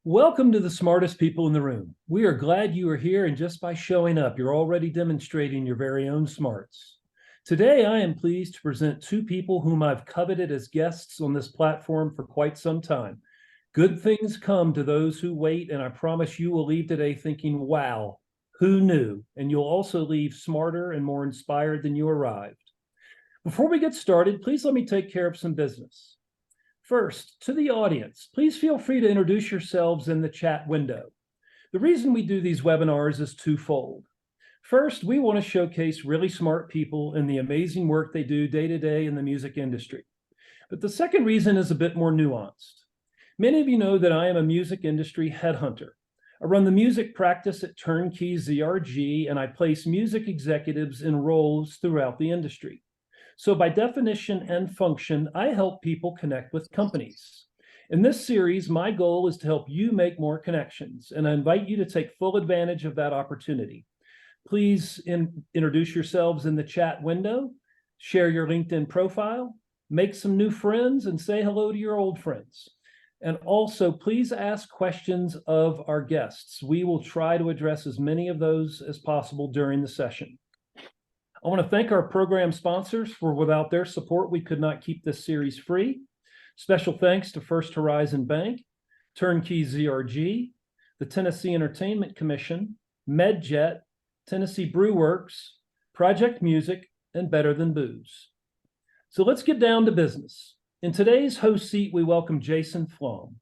Welcome to the smartest people in the room. We are glad you are here, and just by showing up, you're already demonstrating your very own smarts. Today, I am pleased to present two people whom I've coveted as guests on this platform for quite some time. Good things come to those who wait, and I promise you will leave today thinking, wow, who knew? And you'll also leave smarter and more inspired than you arrived. Before we get started, please let me take care of some business. First, to the audience, please feel free to introduce yourselves in the chat window. The reason we do these webinars is twofold. First, we want to showcase really smart people and the amazing work they do day to day in the music industry. But the second reason is a bit more nuanced. Many of you know that I am a music industry headhunter. I run the music practice at Turnkey ZRG, and I place music executives in roles throughout the industry. So by definition and function, I help people connect with companies. In this series, my goal is to help you make more connections, and I invite you to take full advantage of that opportunity. Please introduce yourselves in the chat window, share your LinkedIn profile, make some new friends, and say hello to your old friends. And also, please ask questions of our guests. We will try to address as many of those as possible during the session. I want to thank our program sponsors, for without their support, we could not keep this series free. Special thanks to First Horizon Bank, Turnkey ZRG, the Tennessee Entertainment Commission, MedJet, Tennessee Brew Works, Project Music, and Better Than Booze. So let's get down to business. In today's host seat, we welcome Jason Flom.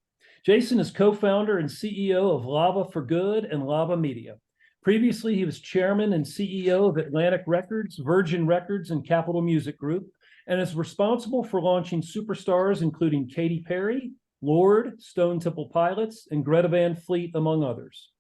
Jason is co-founder and CEO of Lava for Good and Lava Media. Previously, he was chairman and CEO of Atlantic Records, Virgin Records, and Capitol Music Group, and is responsible for launching superstars including Katy Perry, Lorde, Stone Temple Pilots, and Greta Van Fleet, among others.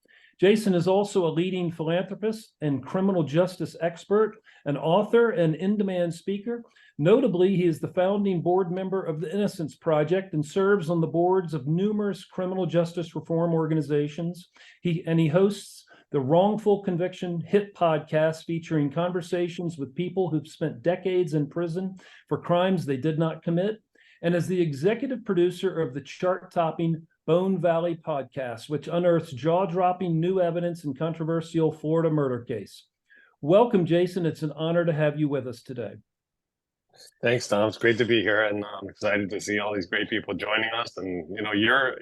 Jason is also a leading philanthropist and criminal justice expert, an author and in-demand speaker. Notably, he is the founding board member of the Innocence Project and serves on the boards of numerous criminal justice reform organizations. He hosts the Wrongful Conviction hit podcast featuring conversations with people who've spent decades in prison for crimes they did not commit, and as the executive producer of the chart-topping Bone Valley podcast, which unearths jaw-dropping new evidence in controversial Florida murder case. Welcome, Jason. It's an honor to have you with us today. Thanks, Tom. It's great to be here, and I'm excited to see all these great people joining us. And you're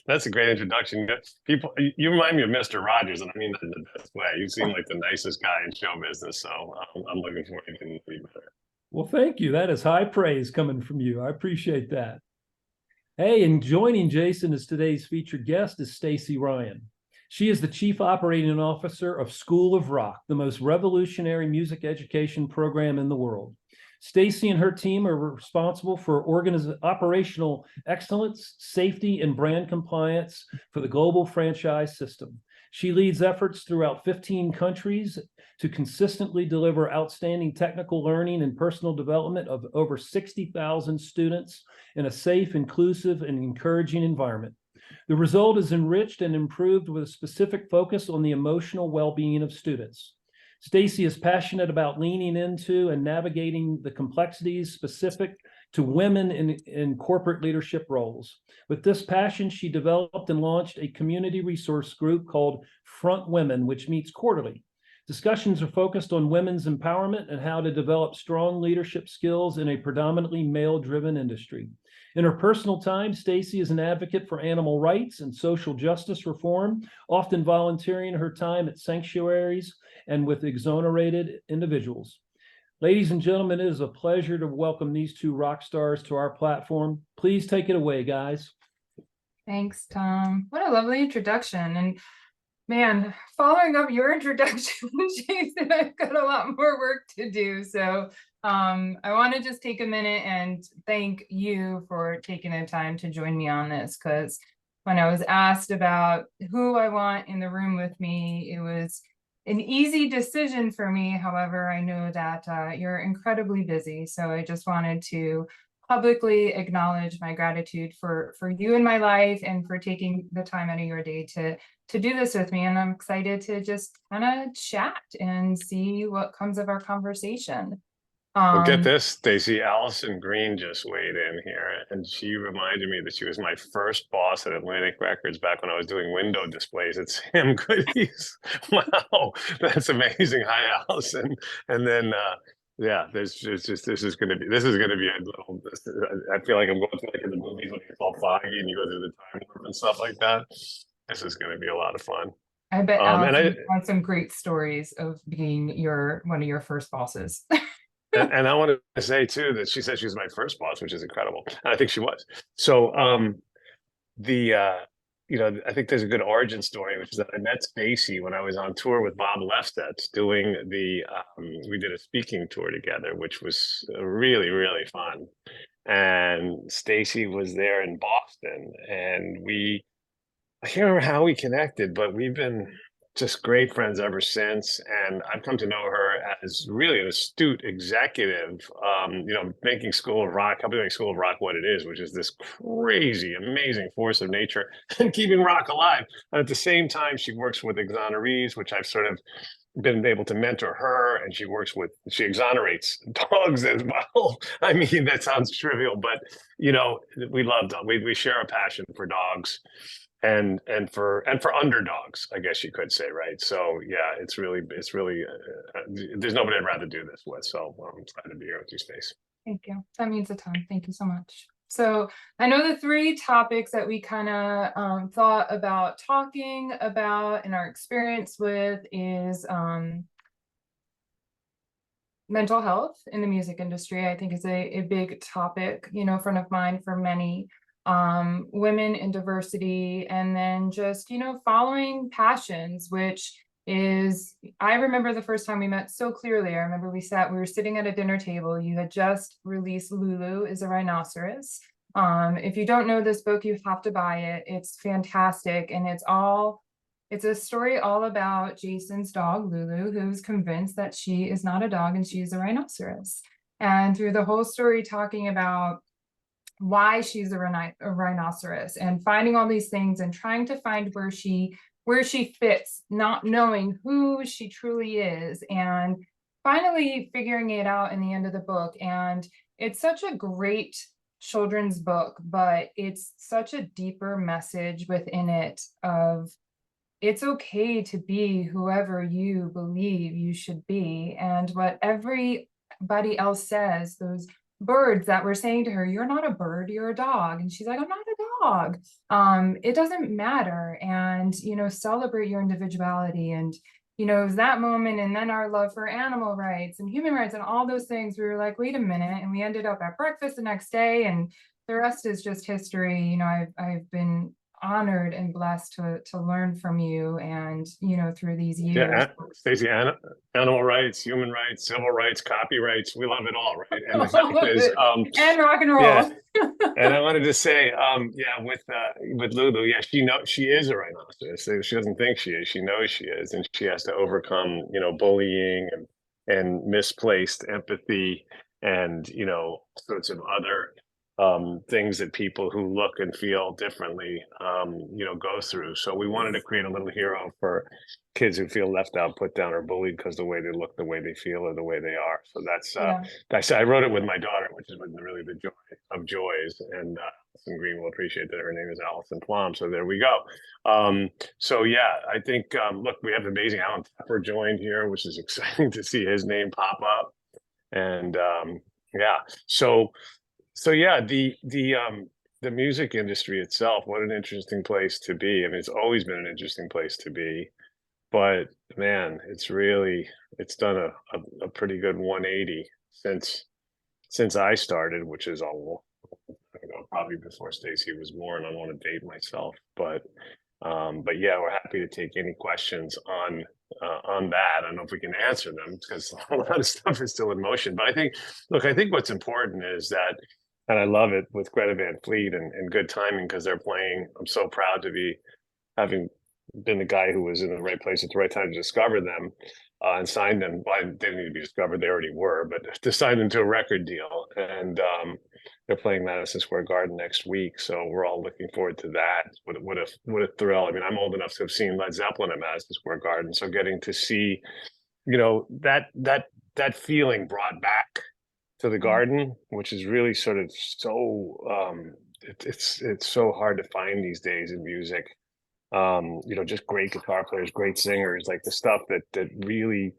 that's a great introduction. People, you remind me of Mr. Rogers, and I mean that in the best way. You seem like the nicest guy in show business, so I'm looking forward to getting to be better. Well, thank you. That is high praise coming from you. I appreciate that. Hey, and joining Jason as today's featured guest is Stacey Ryan. She is the Chief Operating Officer of School of Rock, the most revolutionary music education program in the world. Stacey and her team are responsible for operational excellence, safety, and brand compliance for the global franchise system. She leads efforts throughout 15 countries to consistently deliver outstanding technical learning and personal development of over 60,000 students in a safe, inclusive, and encouraging environment. The result is enriched and improved with a specific focus on the emotional well-being of students. Stacey is passionate about leaning into and navigating the complexities specific to women in corporate leadership roles. With this passion, she developed and launched a community resource group called Front Women, which meets quarterly. Discussions are focused on women's empowerment and how to develop strong leadership skills in a predominantly male-driven industry. In her personal time, Stacey is an advocate for animal rights and social justice reform, often volunteering her time at sanctuaries and with exonerated individuals. Ladies and gentlemen, it is a pleasure to welcome these two rock stars to our platform. Please take it away, guys. Thanks, Tom. What a lovely introduction. And man, following up your introduction, Jason, I've got a lot more work to do. So I want to just take a minute and thank you for taking the time to join me on this, because when I was asked about who I want in the room with me, it was an easy decision for me. However, I know that you're incredibly busy. So I just wanted to publicly acknowledge my gratitude for you in my life and for taking the time out of your day to do this with me. And I'm excited to just kind of chat and see what comes of our conversation. Well, get Um, this, Stacey. Allison Green just weighed in here, and she reminded me that she was my first boss at Atlantic Records back when I was doing window displays at Sam Goody's. Wow, that's amazing. Hi, Allison. And then, yeah, there's just this is gonna be a little. I feel like I'm going through like in the movies when it's all foggy and you go through the time warp and stuff like that. This is gonna be a lot of fun. I bet And I Allison had some great stories of being one of your first bosses. and I want to say too that she said she was my first boss, which is incredible. And I think she was. So the I think there's a good origin story, which is that I met Stacey when I was on tour with Bob Lefsetz doing we did a speaking tour together, which was really, really fun. And Stacey was there in Boston, and I can't remember how we connected, but we've been just great friends ever since. And I've come to know her as really an astute executive, making School of Rock, helping make School of Rock what it is, which is this crazy, amazing force of nature and keeping rock alive. And at the same time, she works with exonerees, which I've sort of been able to mentor her, and she exonerates dogs as well. I mean, that sounds trivial, but we love dogs. We share a passion for dogs and for underdogs, I guess you could say, right? So yeah, it's really there's nobody I'd rather do this with. So I'm excited to be here with you, Stacey. Thank you. That means a ton. Thank you so much. So I know the three topics that we kind of thought about talking about in our experience with is mental health in the music industry. I think is a big topic, front of mind for many. Women in diversity, and then just, following passions, which is, I remember the first time we met so clearly. I remember we were sitting at a dinner table. You had just released Lulu is a Rhinoceros. If you don't know this book, you have to buy it. It's fantastic. And it's a story all about Jason's dog, Lulu, who's convinced that she is not a dog and she's a rhinoceros. And through the whole story, talking about why she's a rhinoceros and finding all these things and trying to find where she fits, not knowing who she truly is, and finally figuring it out in the end of the book. And it's such a great children's book, but it's such a deeper message within it of it's okay to be whoever you believe you should be. And what everybody else says, those birds that were saying to her, you're not a bird, you're a dog. And she's like, I'm not a dog. It doesn't matter. And, celebrate your individuality. And, it was that moment. And then our love for animal rights and human rights and all those things, we were like, wait a minute. And we ended up at breakfast the next day, and the rest is just history. I've been honored and blessed to learn from you, and through these years. Yeah, Stacey, animal rights, human rights, civil rights, copyrights, we love it all, right? And the fact is, and rock and roll. Yeah. And I wanted to say, with Lulu, yeah, she is a rhinoceros. She doesn't think she is; she knows she is, and she has to overcome, bullying and misplaced empathy, and sorts of other things that people who look and feel differently, go through. So we wanted to create a little hero for kids who feel left out, put down, or bullied because the way they look, the way they feel, or the way they are. So I wrote it with my daughter, which is really the joy of joys. And Allison Green will appreciate that her name is Allison Flom. So there we go. So yeah, I think look, we have amazing Alan Tepper joined here, which is exciting to see his name pop up. And yeah, so yeah, the music industry itself, what an interesting place to be. I mean, it's always been an interesting place to be, but man, it's done a pretty good 180 since I started, which is probably before Stacey was born. I don't want to date myself, but yeah, we're happy to take any questions on that. I don't know if we can answer them because a lot of stuff is still in motion. But I think what's important is that, and I love it with Greta Van Fleet and good timing because they're playing. I'm so proud to be having been the guy who was in the right place at the right time to discover them and sign them. Well, they didn't need to be discovered; they already were, but to sign them to a record deal. And they're playing Madison Square Garden next week, so we're all looking forward to that. What a thrill! I mean, I'm old enough to have seen Led Zeppelin at Madison Square Garden, so getting to see, that feeling brought back to the garden, which is really sort of so it's so hard to find these days in music. Just great guitar players, great singers, like the stuff that really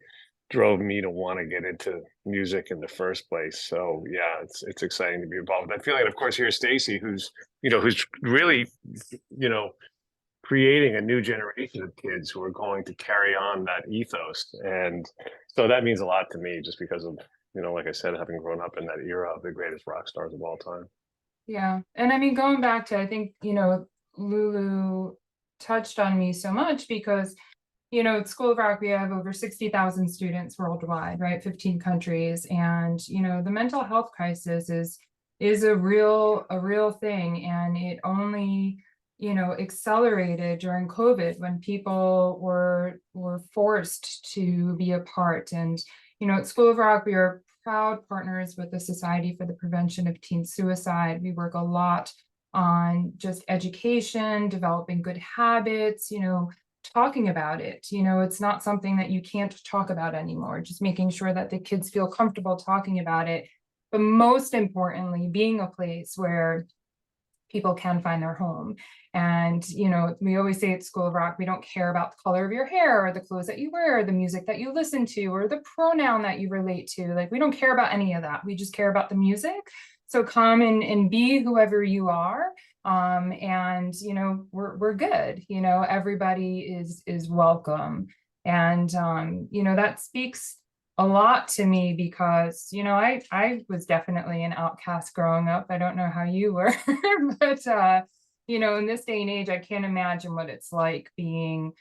drove me to want to get into music in the first place. So yeah, it's exciting to be involved. I feel like, of course, here's Stacey, who's really, you know, creating a new generation of kids who are going to carry on that ethos. And so that means a lot to me just because of, like I said, having grown up in that era of the greatest rock stars of all time. Yeah. And I mean, going back to, I think, Lulu touched on me so much because, at School of Rock, we have over 60,000 students worldwide, right? 15 countries. And, the mental health crisis is a real thing. And it only, accelerated during COVID when people were forced to be apart. And, at School of Rock, we are proud partners with the Society for the Prevention of Teen Suicide. We work a lot on just education, developing good habits, talking about it. It's not something that you can't talk about anymore, just making sure that the kids feel comfortable talking about it. But most importantly, being a place where people can find their home. And, we always say at School of Rock, we don't care about the color of your hair or the clothes that you wear, or the music that you listen to, or the pronoun that you relate to. Like, we don't care about any of that. We just care about the music. So come and be whoever you are. And, we're good. Everybody is welcome. And, that speaks a lot to me because, I was definitely an outcast growing up. I don't know how you were, but, in this day and age, I can't imagine what it's like being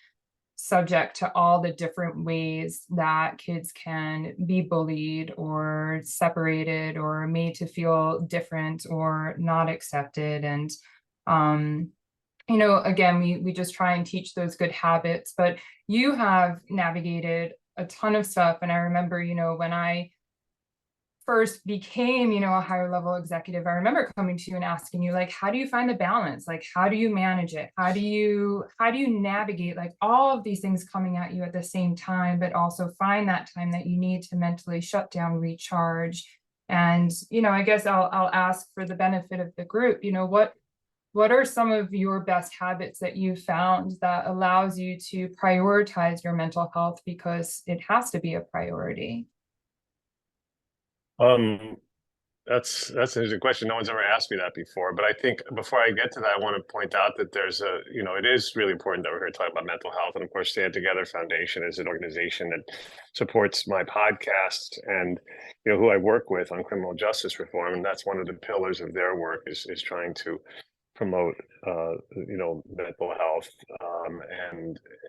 subject to all the different ways that kids can be bullied or separated or made to feel different or not accepted. And, again, we just try and teach those good habits, but you have navigated a ton of stuff. And I remember, when I first became, a higher level executive, I remember coming to you and asking you, like, how do you find the balance? Like, how do you manage it? How do you navigate like all of these things coming at you at the same time, but also find that time that you need to mentally shut down, recharge? And, I guess I'll ask for the benefit of the group, what are some of your best habits that you found that allows you to prioritize your mental health, because it has to be a priority? That's an interesting question. No one's ever asked me that before, but I think before I get to that, I want to point out that there's it is really important that we're here talking about mental health. And of course, Stand Together Foundation is an organization that supports my podcast and, who I work with on criminal justice reform. And that's one of the pillars of their work is trying to promote, mental health.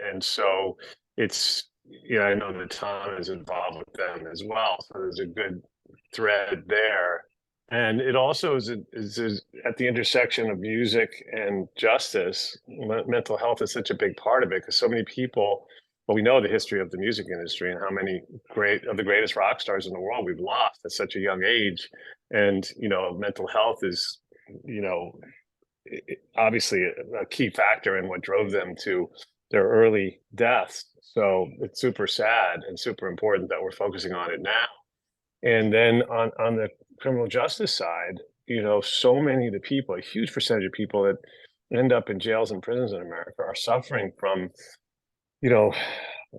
And so it's, I know that Tom is involved with them as well. So there's a good thread there. And it also is at the intersection of music and justice. Mental health is such a big part of it because so many people, well, we know the history of the music industry and how many of the greatest rock stars in the world we've lost at such a young age. And, mental health is, obviously a key factor in what drove them to their early deaths. So it's super sad and super important that we're focusing on it now. And then on the criminal justice side, so many of the people, a huge percentage of people that end up in jails and prisons in America are suffering from,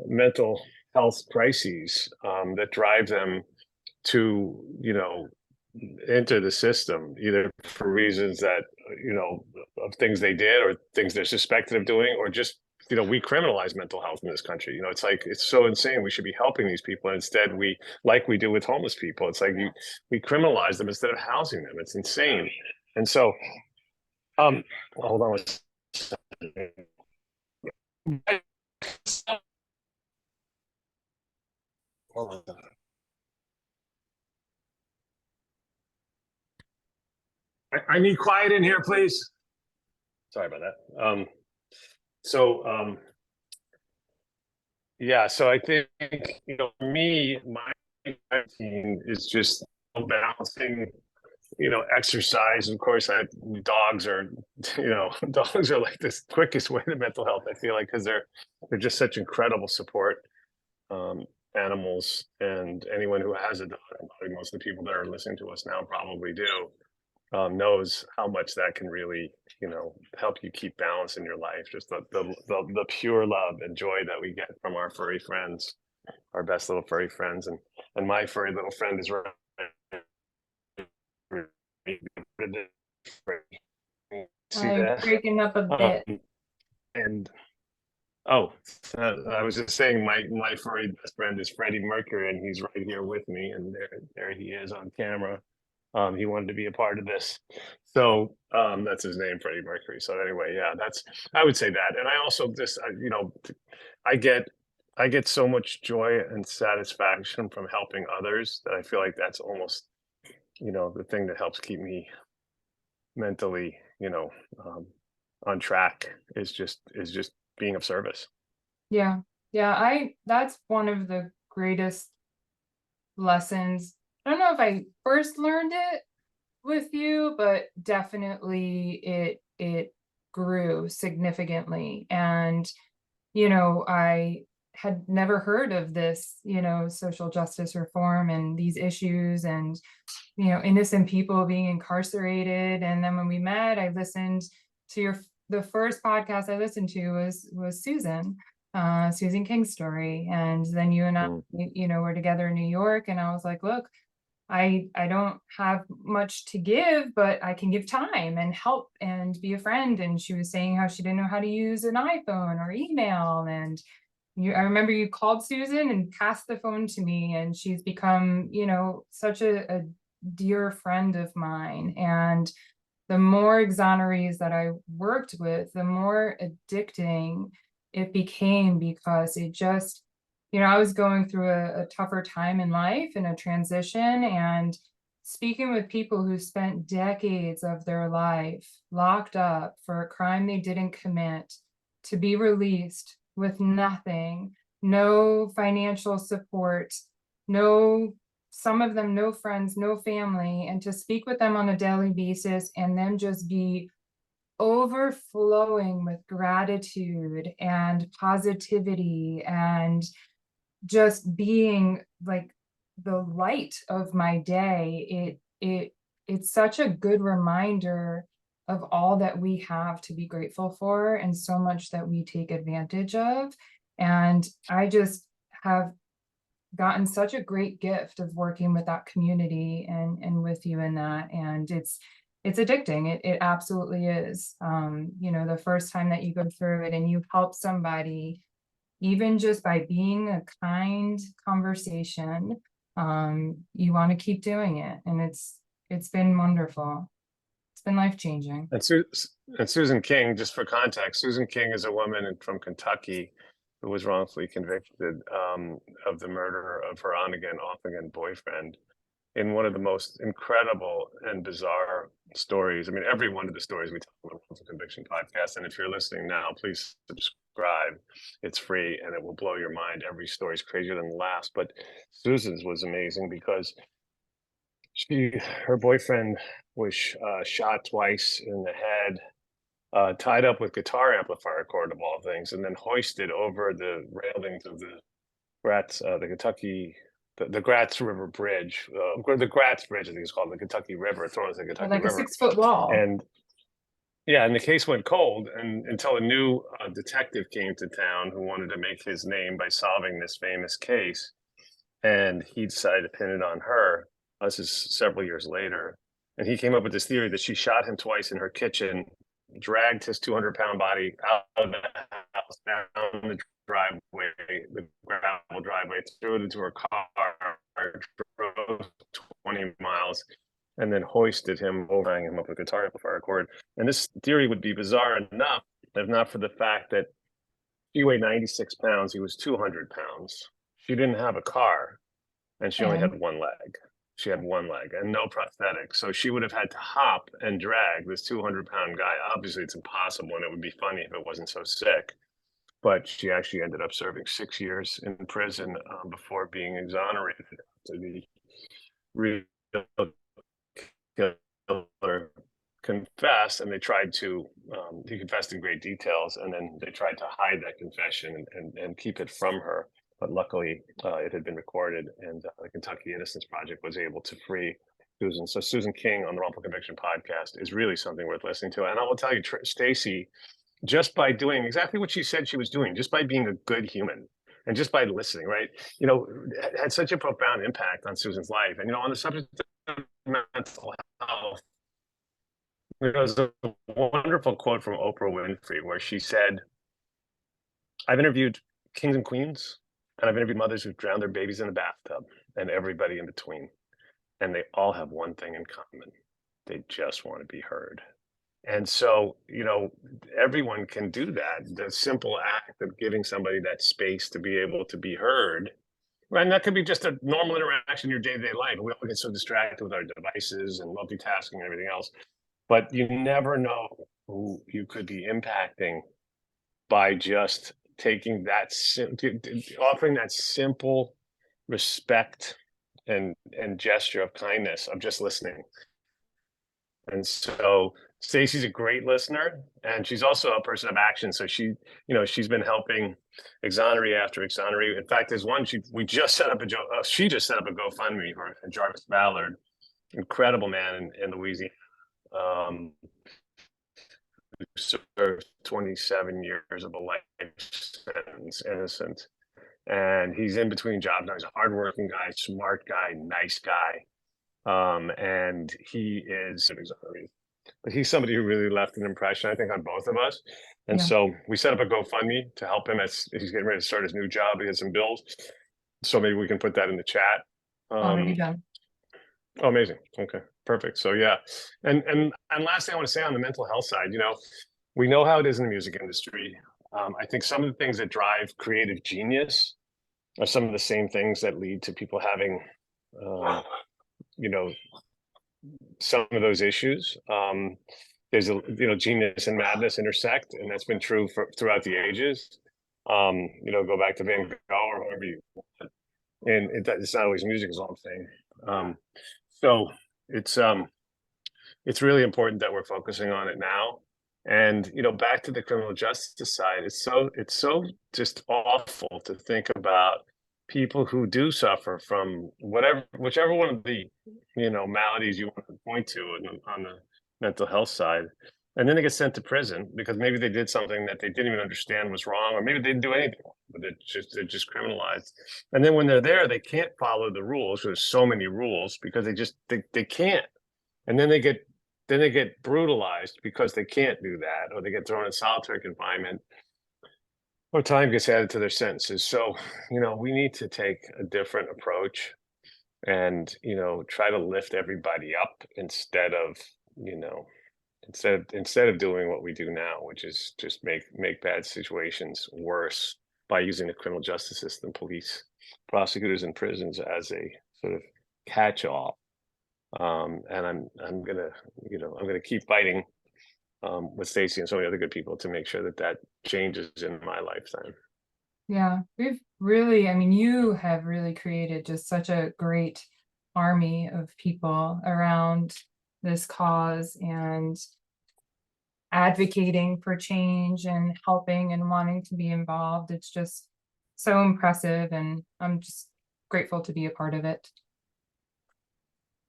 mental health crises that drive them to, enter the system, either for reasons that, of things they did or things they're suspected of doing, or just, we criminalize mental health in this country. It's like, it's so insane. We should be helping these people. And instead like we do with homeless people, it's like we criminalize them instead of housing them. It's insane. And so, hold on. Hold on. I need quiet in here, please. Sorry about that. So I think, me, my team is just balancing, exercise. Of course, dogs are like the quickest way to mental health, I feel like, because they're just such incredible support. animals, and anyone who has a dog, and probably most of the people that are listening to us now probably do, knows how much that can really, help you keep balance in your life. Just the pure love and joy that we get from our furry friends, our best little furry friends, and my furry little friend is right. See I'm that? breaking up a bit. And I was just saying, my furry best friend is Freddie Mercury, and he's right here with me, and there he is on camera. He wanted to be a part of this, so that's his name, Freddie Mercury. So anyway, yeah, I would say that, and I also just I get so much joy and satisfaction from helping others that I feel like that's almost the thing that helps keep me mentally um, on track is just being of service. Yeah. Yeah. That's one of the greatest lessons. I don't know if I first learned it with you, but definitely it grew significantly. And, I had never heard of this, social justice reform and these issues and, innocent people being incarcerated. And then when we met, I listened to the first podcast I listened to was Susan King's story. And then you and I, were together in New York, and I was like, look, I don't have much to give, but I can give time and help and be a friend. And she was saying how she didn't know how to use an iPhone or email. And I remember you called Susan and passed the phone to me, and she's become, such a dear friend of mine. And the more exonerees that I worked with, the more addicting it became, because it just, I was going through a tougher time in life and a transition, and speaking with people who spent decades of their life locked up for a crime they didn't commit, to be released with nothing, no financial support, some of them no friends, no family, and to speak with them on a daily basis and then just be overflowing with gratitude and positivity and just being like the light of my day. It's such a good reminder of all that we have to be grateful for and so much that we take advantage of. And I just have gotten such a great gift of working with that community and with you in that. And it's addicting. It absolutely is. The first time that you go through it and you help somebody, even just by being a kind conversation, you want to keep doing it. And it's been wonderful. It's been life-changing. And Susan King, just for context, Susan King is a woman from Kentucky who was wrongfully convicted of the murder of her on-again, off-again boyfriend in one of the most incredible and bizarre stories. I mean, every one of the stories we tell on the Wrongful Conviction podcast. And if you're listening now, please subscribe. It's free and it will blow your mind. Every story is crazier than the last. But Susan's was amazing because her boyfriend was shot twice in the head, tied up with guitar amplifier cord of all things, and then hoisted over the railings of the Gratz River Bridge, or the Gratz Bridge, I think it's called, the Kentucky River, thrown into the Kentucky Like River. a 6-foot wall. And yeah, and the case went cold, and until a new detective came to town who wanted to make his name by solving this famous case, and he decided to pin it on her. This is several years later, and he came up with this theory that she shot him twice in her kitchen, dragged his 200-pound body out of the house, down the driveway, the gravel driveway, threw it into her car, drove 20 miles, and then hoisted him over, tying him up with a guitar amplifier cord. And this theory would be bizarre enough if not for the fact that she weighed 96 pounds, he was 200 pounds. She didn't have a car, and she only had one leg. She had one leg and no prosthetic. So she would have had to hop and drag this 200-pound guy. Obviously, it's impossible, and it would be funny if it wasn't so sick. But she actually ended up serving 6 years in prison before being exonerated to the real killer confess. And they tried to, he confessed in great details, and then they tried to hide that confession and keep it from her. but luckily it had been recorded, and the Kentucky Innocence Project was able to free Susan. So Susan King on the Wrongful Conviction podcast is really something worth listening to. And I will tell you, Stacey, just by doing exactly what she said she was doing, just by being a good human and just by listening, right? Had such a profound impact on Susan's life. And, on the subject of mental health, there was a wonderful quote from Oprah Winfrey where she said, "I've interviewed kings and queens, and I've interviewed mothers who've drowned their babies in a bathtub, and everybody in between. And they all have one thing in common. They just want to be heard." And so, everyone can do that. The simple act of giving somebody that space to be able to be heard. Right, and that could be just a normal interaction in your day-to-day life. We all get so distracted with our devices and multitasking and everything else. But you never know who you could be impacting by just taking that, offering that simple respect and gesture of kindness of just listening. And so Stacey's a great listener, and she's also a person of action. So she's been helping exoneree after exoneree. In fact, there's one we just set up she just set up a GoFundMe for Jarvis Ballard, incredible man in Louisiana, who served 27 years of a life sentence, innocent, and he's in between jobs now. He's a hardworking guy, smart guy, nice guy. And he is an exoneree, but he's somebody who really left an impression, I think, on both of us. And so we set up a GoFundMe to help him as he's getting ready to start his new job. He has some bills, so maybe we can put that in the chat. Already done. Oh, amazing. Okay, perfect. So yeah, and last thing I want to say on the mental health side, we know how it is in the music industry. I think some of the things that drive creative genius are some of the same things that lead to people having some of those issues. There's genius and madness intersect, and that's been true throughout the ages. Go back to Van Gogh or whoever you want. And it's not always music, is all I'm saying. So it's really important that we're focusing on it now. And back to the criminal justice side, it's so just awful to think about people who do suffer from whichever one of the maladies you want to point to on the mental health side, and then they get sent to prison because maybe they did something that they didn't even understand was wrong, or maybe they didn't do anything, but they're just criminalized. And then when they're there, they can't follow the rules. There's so many rules because they can't, and then they get brutalized because they can't do that, or they get thrown in solitary confinement, or time gets added to their sentences. So, we need to take a different approach and, try to lift everybody up instead of doing what we do now, which is just make bad situations worse by using the criminal justice system, police, prosecutors, and prisons as a sort of catch-all. And I'm gonna keep fighting with Stacey and so many other good people to make sure that changes in my lifetime. Yeah, you have really created just such a great army of people around this cause and advocating for change and helping and wanting to be involved. It's just so impressive, and I'm just grateful to be a part of it.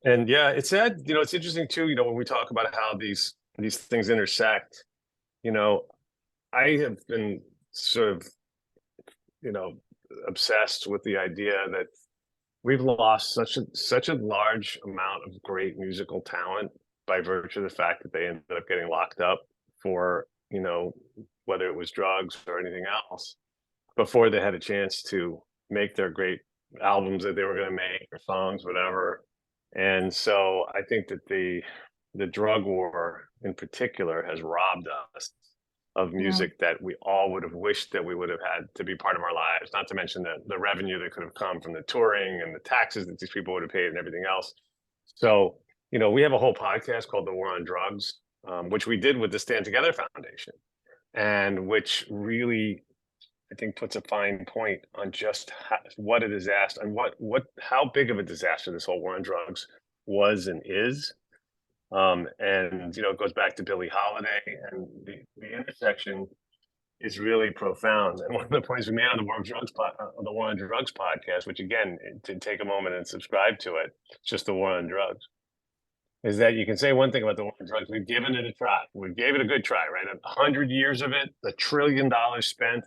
And yeah, it's sad, it's interesting too, when we talk about how these things intersect, I have been sort of, obsessed with the idea that we've lost such a large amount of great musical talent by virtue of the fact that they ended up getting locked up for, whether it was drugs or anything else, before they had a chance to make their great albums that they were going to make, or songs, whatever. And so I think that the drug war in particular has robbed us of music that we all would have wished that we would have had to be part of our lives, not to mention the revenue that could have come from the touring and the taxes that these people would have paid and everything else. So, we have a whole podcast called The War on Drugs, which we did with the Stand Together Foundation, and which really, I think, puts a fine point on just what a disaster and how big of a disaster this whole war on drugs was and is. And it goes back to Billie Holiday and the intersection is really profound. And one of the points we made on the War on Drugs podcast, which again, to take a moment and subscribe to it, it's just the war on drugs, is that you can say one thing about the war on drugs. We've given it a try. We gave it a good try, right? 100 years of it, $1 trillion spent,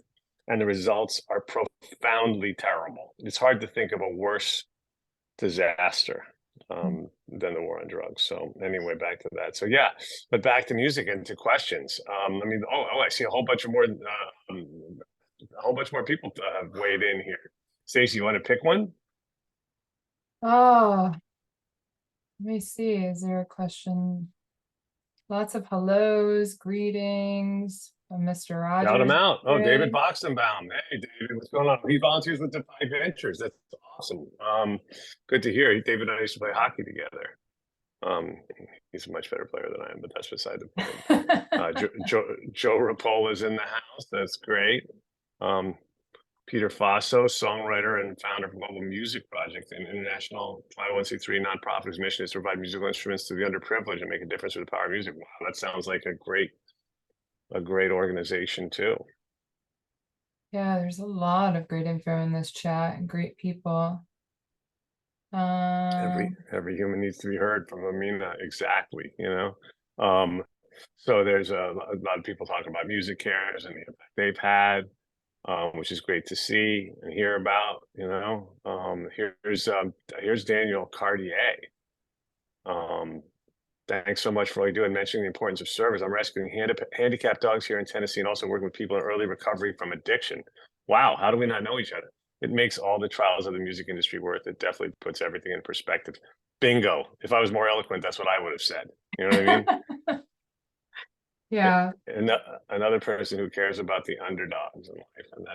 and the results are profoundly terrible. It's hard to think of a worse disaster than the war on drugs. So anyway, back to that. So yeah, but back to music and to questions. I mean, I see a whole bunch more people have weighed in here. Stacey, you want to pick one? Oh, let me see. Is there a question? Lots of hellos, greetings from Mr. Rogers. Shout him out. Oh, David today. Boxenbaum. Hey, David, what's going on? He volunteers with the 5 Ventures. That's awesome. Good to hear. David and I used to play hockey together. He's a much better player than I am, but that's beside the point. Joe Rapola's in the house. That's great. Peter Faso, songwriter and founder of Global Music Project, an international 501c3 nonprofit whose mission is to provide musical instruments to the underprivileged and make a difference with the power of music. Wow, that sounds like a great organization too. Yeah, there's a lot of great info in this chat and great people. Every human needs to be heard from Amina. Exactly. So there's a lot of people talking about music cares and the impact they've had, which is great to see and hear about. Here's Daniel Cartier. Thanks so much for all you do and mentioning the importance of service. I'm rescuing handicapped dogs here in Tennessee and also working with people in early recovery from addiction. Wow, how do we not know each other? It makes all the trials of the music industry worth it. Definitely puts everything in perspective. Bingo. If I was more eloquent, that's what I would have said. You know what I mean? Yeah. And another person who cares about the underdogs in life. And I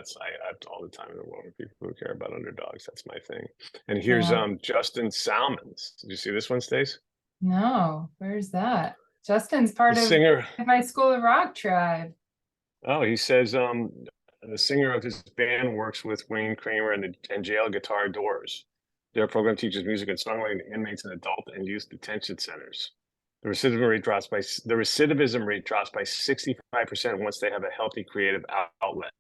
have all the time in the world with people who care about underdogs. That's my thing. And here's Justin Salmons. Did you see this one, Stace? No, where's that? Justin's part of my School of Rock tribe. Oh, he says the singer of his band works with Wayne Kramer and Jail Guitar Doors. Their program teaches music and songwriting to inmates in adult and youth detention centers. The recidivism rate drops by 65% once they have a healthy creative outlet.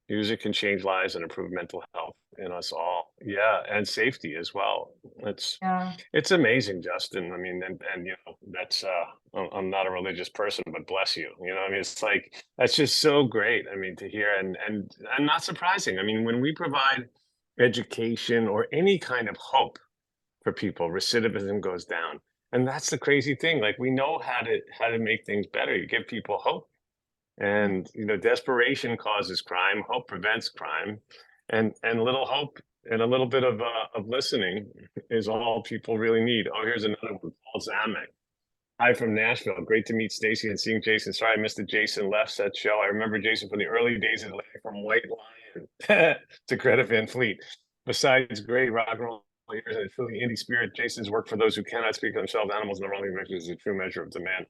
Music can change lives and improve mental health in us all. Yeah, and safety as well. It's amazing, Justin. I mean, and that's I'm not a religious person, but bless you. I mean, it's like that's just so great. I mean, to hear and not surprising. I mean, when we provide education or any kind of hope for people, recidivism goes down. And that's the crazy thing. Like we know how to make things better. You give people hope. And desperation causes crime. Hope prevents crime, and little hope and a little bit of listening is all people really need. Oh, here's another one. Paul Zamek. Hi from Nashville. Great to meet Stacey and seeing Jason. Sorry I missed the Jason Left Set show. I remember Jason from the early days of from White Lion to Greta Van Fleet. Besides great rock and roll years and a truly indie spirit, Jason's work for those who cannot speak for themselves, Animals and the Rolling Victors is a true measure of demand.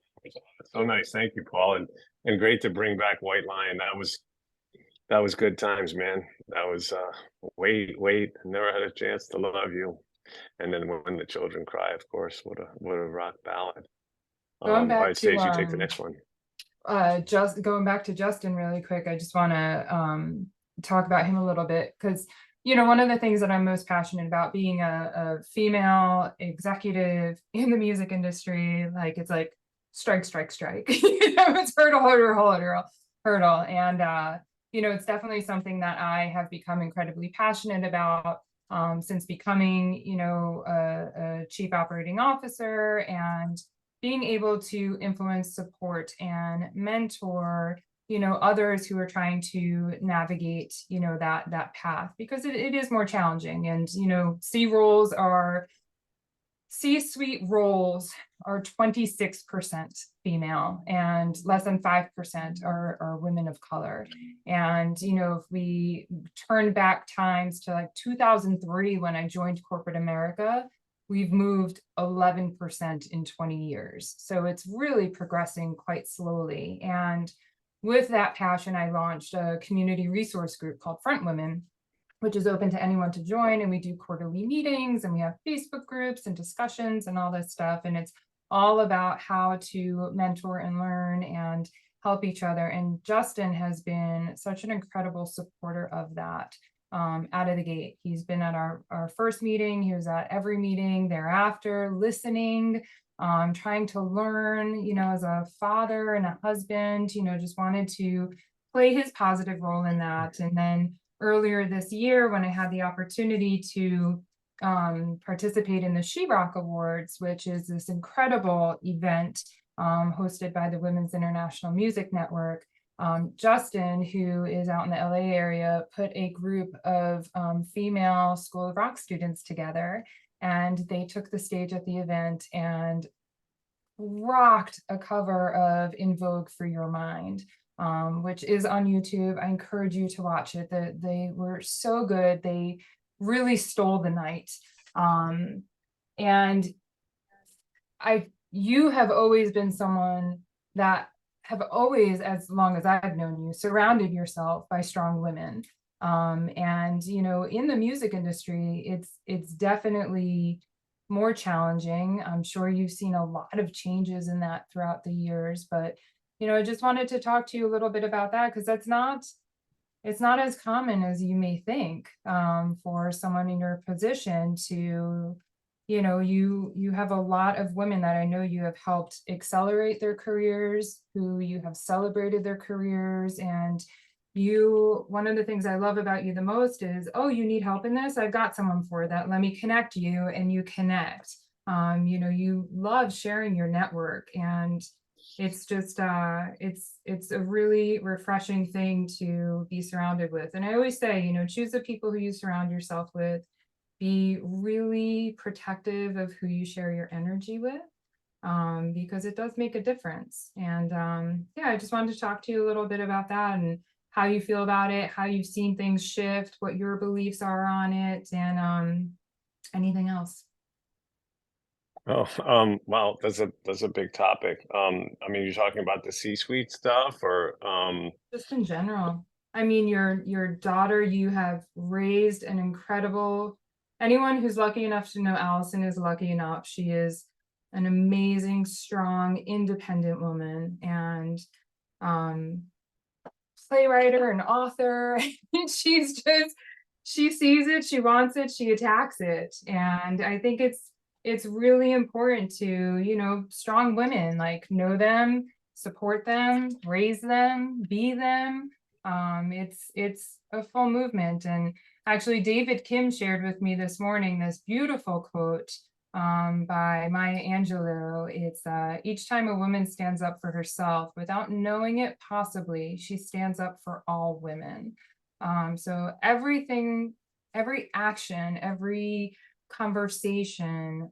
So nice. Thank you, Paul. And great to bring back White Lion. That was good times, man. That was wait, never had a chance to love you. And then When the Children Cry, of course, what a rock ballad. Going back all right, Stacey, you take the next one. Just going back to Justin really quick, I just want to talk about him a little bit because one of the things that I'm most passionate about being a female executive in the music industry, it's like strike. It's hurdle. And, it's definitely something that I have become incredibly passionate about since becoming, a chief operating officer and being able to influence, support, and mentor others who are trying to navigate, that path because it is more challenging. And, C-suite roles are 26% female and less than 5% are women of color. And, if we turn back times to like 2003, when I joined corporate America, we've moved 11% in 20 years. So it's really progressing quite slowly. And with that passion, I launched a community resource group called Front Women, which is open to anyone to join. And we do quarterly meetings and we have Facebook groups and discussions and all this stuff. And it's all about how to mentor and learn and help each other. And Justin has been such an incredible supporter of that out of the gate. He's been at our first meeting. He was at every meeting thereafter, listening, trying to learn, as a father and a husband, just wanted to play his positive role in that. And then earlier this year, when I had the opportunity to participate in the She-Rock Awards, which is this incredible event hosted by the Women's International Music Network, Justin, who is out in the LA area, put a group of female School of Rock students together, and they took the stage at the event and rocked a cover of In Vogue for Your Mind, which is on YouTube. I encourage you to watch it. They were so good. They really stole the night. And you have always been someone that have always, as long as I've known you, surrounded yourself by strong women. And in the music industry, it's definitely more challenging. I'm sure you've seen a lot of changes in that throughout the years, but I just wanted to talk to you a little bit about that, because it's not as common as you may think for someone in your position to, you have a lot of women that I know you have helped accelerate their careers, who you have celebrated their careers. And one of the things I love about you the most is, oh, you need help in this? I've got someone for that. Let me connect you, and you connect. You love sharing your network, and it's just it's a really refreshing thing to be surrounded with. And I always say, choose the people who you surround yourself with. Be really protective of who you share your energy with, because it does make a difference. And I just wanted to talk to you a little bit about that, and how you feel about it, how you've seen things shift, what your beliefs are on it, and anything else. Oh, wow, that's a big topic. I mean, you're talking about the C-suite stuff, or Just in general. I mean, your daughter, you have raised an incredible, anyone who's lucky enough to know Allison is lucky enough. She is an amazing, strong, independent woman, and playwriter and author. she sees it, she wants it, she attacks it. And I think it's really important to, strong women, like, know them, support them, raise them, be them. It's a full movement. And actually, David Kim shared with me this morning this beautiful quote by Maya Angelou. It's each time a woman stands up for herself without knowing it, possibly, she stands up for all women. So everything, every action, every conversation,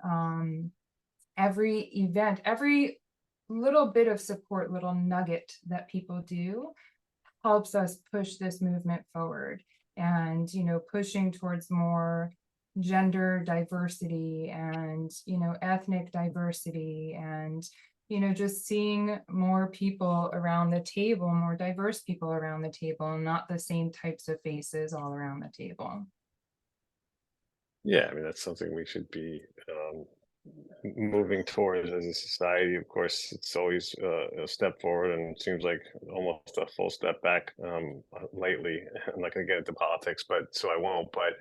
every event, every little bit of support, little nugget that people do helps us push this movement forward. And pushing towards more gender diversity, and ethnic diversity, and just seeing more people around the table, more diverse people around the table, and not the same types of faces all around the table. yeah, I mean, that's something we should be moving towards as a society. Of course, it's always a step forward, and it seems like almost a full step back lately. I'm not going to get into politics, but so I won't. But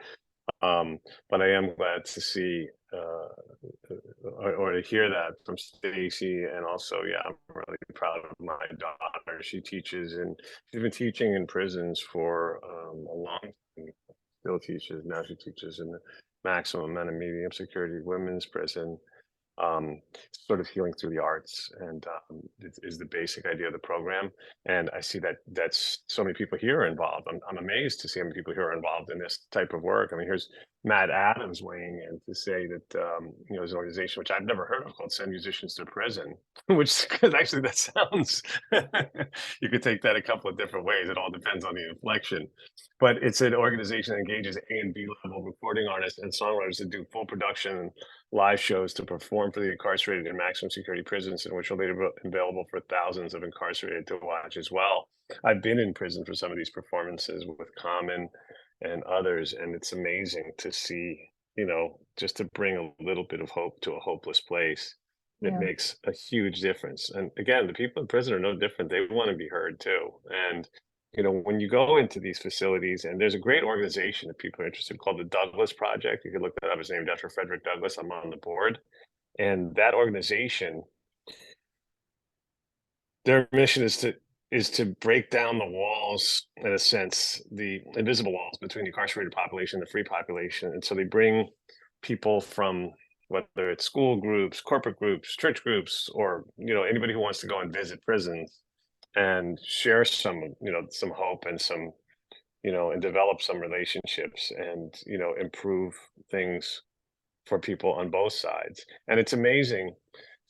I am glad to see or to hear that from Stacey, and also, yeah, I'm really proud of my daughter. She's been teaching in prisons for a long time. Still teaches now. She teaches in the maximum and medium security women's prison. Sort of healing through the arts, and is the basic idea of the program. And I see that's so many people here are involved. I'm amazed to see how many people here are involved in this type of work. I mean, here's Matt Adams weighing in to say that there's an organization which I've never heard of called Send Musicians to Prison, which, because actually that sounds you could take that a couple of different ways. It all depends on the inflection. But it's an organization that engages A and B level recording artists and songwriters to do full production live shows to perform for the incarcerated in maximum security prisons, in which are later available for thousands of incarcerated to watch as well. I've been in prison for some of these performances with Common and others, and it's amazing to see, just to bring a little bit of hope to a hopeless place. it Yeah. makes a huge difference. And again, the people in prison are no different. They want to be heard too. And when you go into these facilities, and there's a great organization if people are interested called the Douglas Project. You can look that up. It's named after Frederick Douglass. I'm on the board. And that organization, their mission is to break down the walls, in a sense, the invisible walls between the incarcerated population and the free population. And so they bring people from, whether it's school groups, corporate groups, church groups, or anybody who wants to go and visit prisons and share some hope and and develop some relationships and improve things for people on both sides. And it's amazing.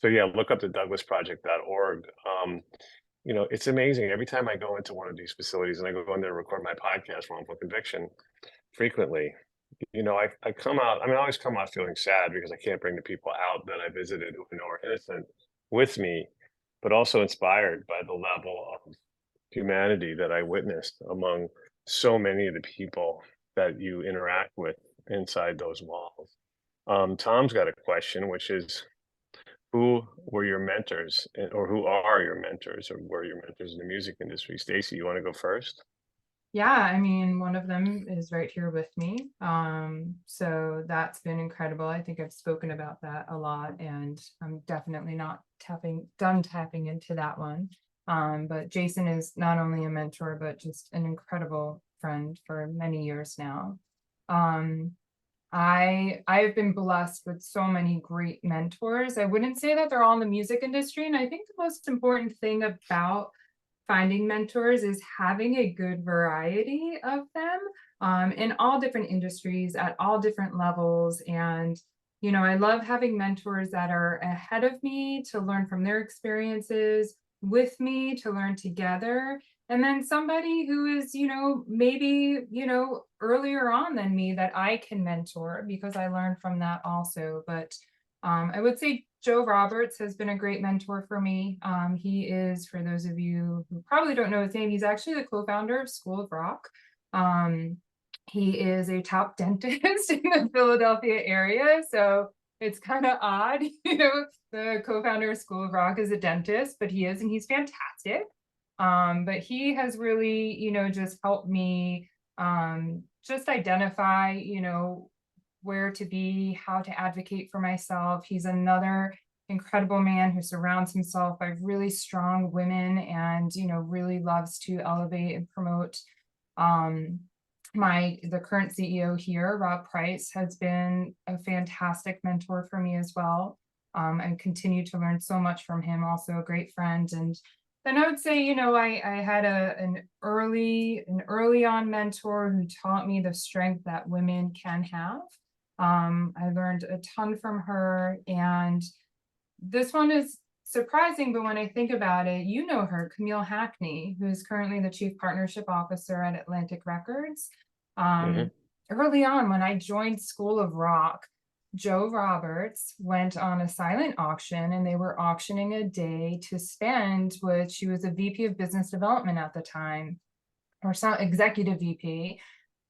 So yeah, look up the douglasproject.org. It's amazing. Every time I go into one of these facilities, and I go in there to record my podcast, Wrongful Conviction, frequently, I come out, I always come out feeling sad because I can't bring the people out that I visited who I know are innocent with me, but also inspired by the level of humanity that I witnessed among so many of the people that you interact with inside those walls. Tom's got a question, which is, who were your mentors, or who are your mentors, or were your mentors in the music industry? Stacey, you want to go first? Yeah, I mean, one of them is right here with me. So that's been incredible. I think I've spoken about that a lot, and I'm definitely not done tapping into that one. But Jason is not only a mentor, but just an incredible friend for many years now. I've been blessed with so many great mentors. I wouldn't say that they're all in the music industry, and I think the most important thing about finding mentors is having a good variety of them in all different industries at all different levels. And I love having mentors that are ahead of me to learn from their experiences, with me to learn together, and then somebody who is maybe earlier on than me that I can mentor because I learned from that also. But I would say Joe Roberts has been a great mentor for me. He is, for those of you who probably don't know his name, he's actually the co-founder of School of Rock. He is a top dentist in the Philadelphia area, so it's kind of odd, the co-founder of School of Rock is a dentist, but he is, and he's fantastic. But he has really, just helped me just identify, where to be, how to advocate for myself. He's another incredible man who surrounds himself by really strong women and, really loves to elevate and promote. The current CEO here, Rob Price, has been a fantastic mentor for me as well. I continue to learn so much from him, also a great friend. And then I would say, I had an early on mentor who taught me the strength that women can have. I learned a ton from her, and this one is surprising, but when I think about it, her, Camille Hackney, who is currently the Chief Partnership Officer at Atlantic Records. Mhm. Early on, when I joined School of Rock, Joe Roberts went on a silent auction, and they were auctioning a day to spend with, she was a VP of Business Development at the time, or some executive VP.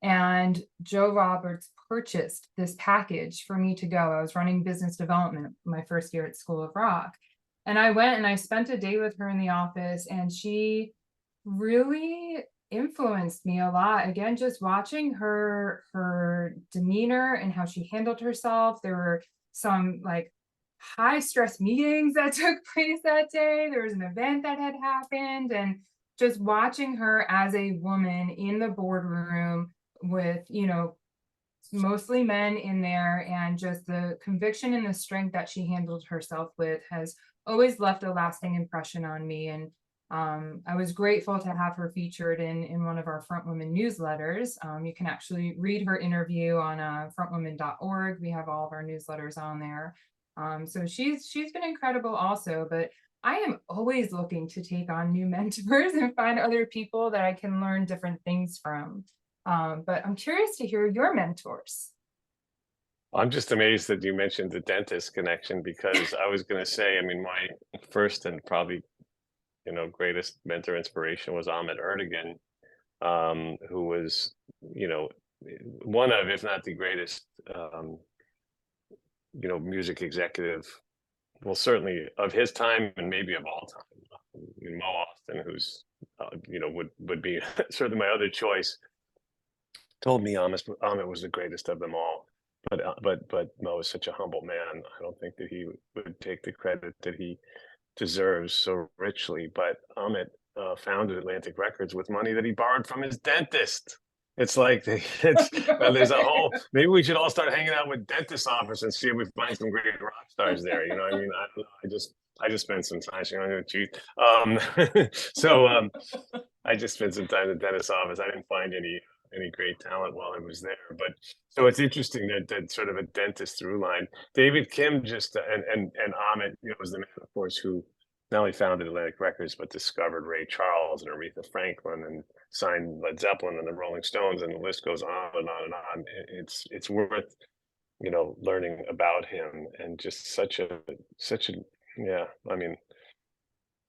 And Joe Roberts purchased this package for me to go. I was running business development my first year at School of Rock. And I went and I spent a day with her in the office, and she really influenced me a lot. Again, just watching her demeanor and how she handled herself. There were some high stress meetings that took place that day. There was an event that had happened, and just watching her as a woman in the boardroom with mostly men in there, and just the conviction and the strength that she handled herself with has always left a lasting impression on me. And I was grateful to have her featured in one of our Front Women newsletters. You can actually read her interview on frontwomen.org. We have all of our newsletters on there. So she's been incredible also. But I am always looking to take on new mentors and find other people that I can learn different things from. But I'm curious to hear your mentors. I'm just amazed that you mentioned the dentist connection, because I was going to say, my first and probably, greatest mentor inspiration was Ahmet Ertegun, who was, one of, if not the greatest, music executive well, certainly of his time and maybe of all time. Mo Austin, who's would be certainly my other choice, told me Ahmet was the greatest of them all. But Mo is such a humble man. I don't think that he would take the credit that he deserves so richly. But Ahmet founded Atlantic Records with money that he borrowed from his dentist. It's like there's a whole. Maybe we should all start hanging out with dentist office and see if we find some great rock stars there. You know, I mean, I don't know. I just spent some time. I'm going to cheat. I just spent some time in the dentist office. I didn't find any great talent while I was there. But so it's interesting that sort of a dentist through line. David Kim just and Ahmet, was the man, of course, who not only founded Atlantic Records but discovered Ray Charles and Aretha Franklin and signed Led Zeppelin and the Rolling Stones, and the list goes on and on and on. It's worth learning about him, and just such a yeah, I mean,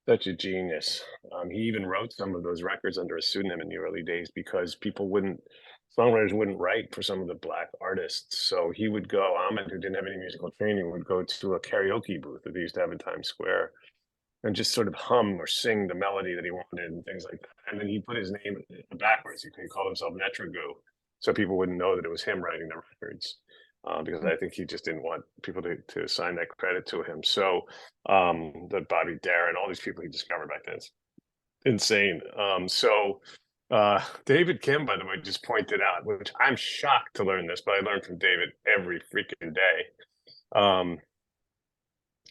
such a genius. He even wrote some of those records under a pseudonym in the early days because songwriters wouldn't write for some of the black artists. So he would go, Ahmed, who didn't have any musical training, would go to a karaoke booth that they used to have in Times Square and just sort of hum or sing the melody that he wanted and things like that. And then he put his name backwards. He called himself Netragu, so people wouldn't know that it was him writing the records. Because I think he just didn't want people to assign that credit to him. So that Bobby Darin, all these people he discovered back then, it's insane. David Kim, by the way, just pointed out, which I'm shocked to learn this, but I learn from David every freaking day.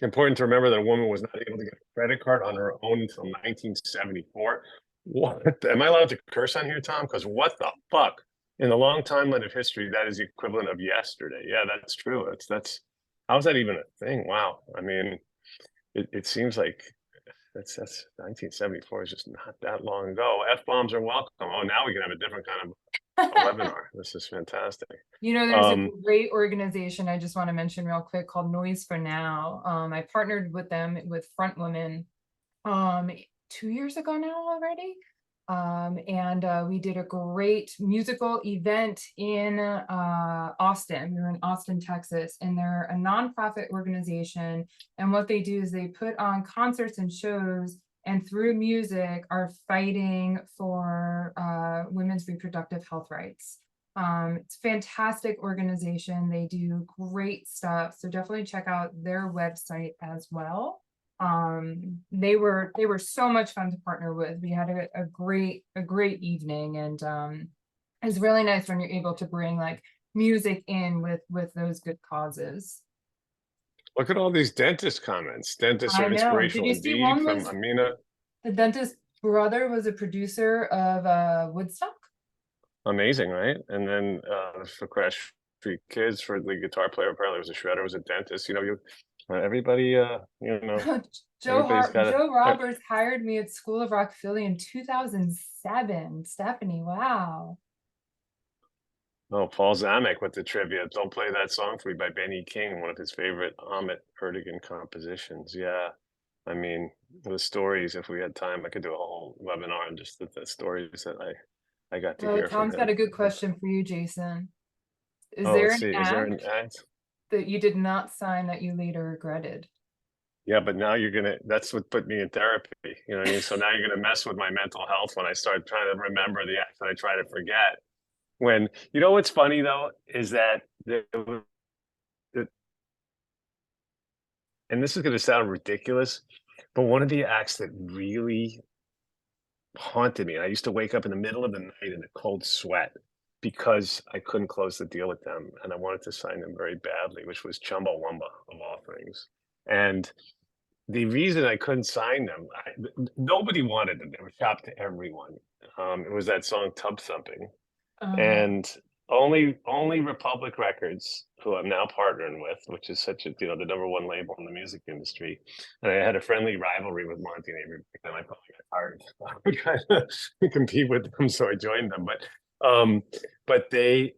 Important to remember that a woman was not able to get a credit card on her own until 1974. What? Am I allowed to curse on here, Tom? Because what the fuck? In the long timeline of history, that is the equivalent of yesterday. Yeah, that's true. That's how is that even a thing? Wow. I mean, it seems like that's 1974 is just not that long ago. F-bombs are welcome. Oh, now we can have a different kind of a webinar. This is fantastic. There's a great organization I just want to mention real quick called Noise for Now. I partnered with them with Front Women 2 years ago now already. And we did a great musical event in Austin. We were in Austin, Texas, and they're a nonprofit organization. And what they do is they put on concerts and shows, and through music are fighting for women's reproductive health rights. It's a fantastic organization. They do great stuff. So definitely check out their website as well. They were so much fun to partner with. We had a great evening, and it's really nice when you're able to bring like music in with those good causes. Look at all these dentist comments. Dentists are inspirational indeed from Amina. The dentist's brother was a producer of Woodstock. Amazing, right? And then for Crash Street Kids, for the guitar player, apparently was a shredder, was a dentist. Everybody, Joe Roberts hired me at School of Rock Philly in 2007. Stephanie, wow. Oh, Paul Zamek with the trivia. Don't Play That Song for Me by Benny King, one of his favorite Ahmet Ertegun compositions. Yeah. I mean, the stories, if we had time, I could do a whole webinar on just the stories that I got to hear. Tom's got a good question for you, Jason. Is there an act that you did not sign that you later regretted? Yeah, but now that's what put me in therapy. You know what I mean? So now you're going to mess with my mental health when I start trying to remember the acts that I try to forget. When, what's funny though, is that and this is going to sound ridiculous, but one of the acts that really haunted me, and I used to wake up in the middle of the night in a cold sweat because I couldn't close the deal with them, and I wanted to sign them very badly, which was Chumbawamba, of all things. And the reason I couldn't sign them, nobody wanted them. They were shopped to everyone. It was that song Tub Thumping. And only Republic Records, who I'm now partnering with, which is such the number one label in the music industry. And I had a friendly rivalry with Monty and Avery, and I probably got tired of trying to compete with them, so I joined them. But they,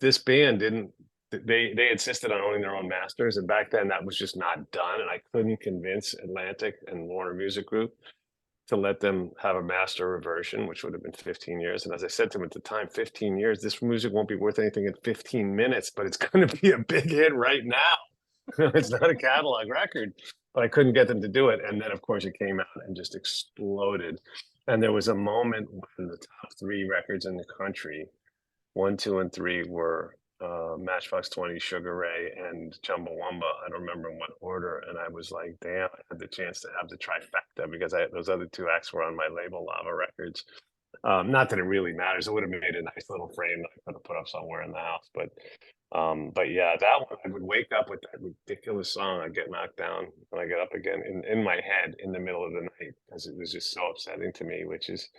this band didn't. They insisted on owning their own masters, and back then that was just not done. And I couldn't convince Atlantic and Warner Music Group to let them have a master version, which would have been 15 years. And as I said to them at the time, 15 years, this music won't be worth anything in 15 minutes, but it's going to be a big hit right now. It's not a catalog record, but I couldn't get them to do it. And then, of course, it came out and just exploded. And there was a moment when the top 3 records in the country, 1, 2, and 3 were Matchbox 20, Sugar Ray, and Chumbawamba. I don't remember in what order. And I was like, damn, I had the chance to have the trifecta because those other 2 acts were on my label, Lava Records. Not that it really matters. It would have made a nice little frame that I could have put up somewhere in the house. But yeah, that one, I would wake up with that ridiculous song. I'd get knocked down and I get up again in my head in the middle of the night because it was just so upsetting to me, which is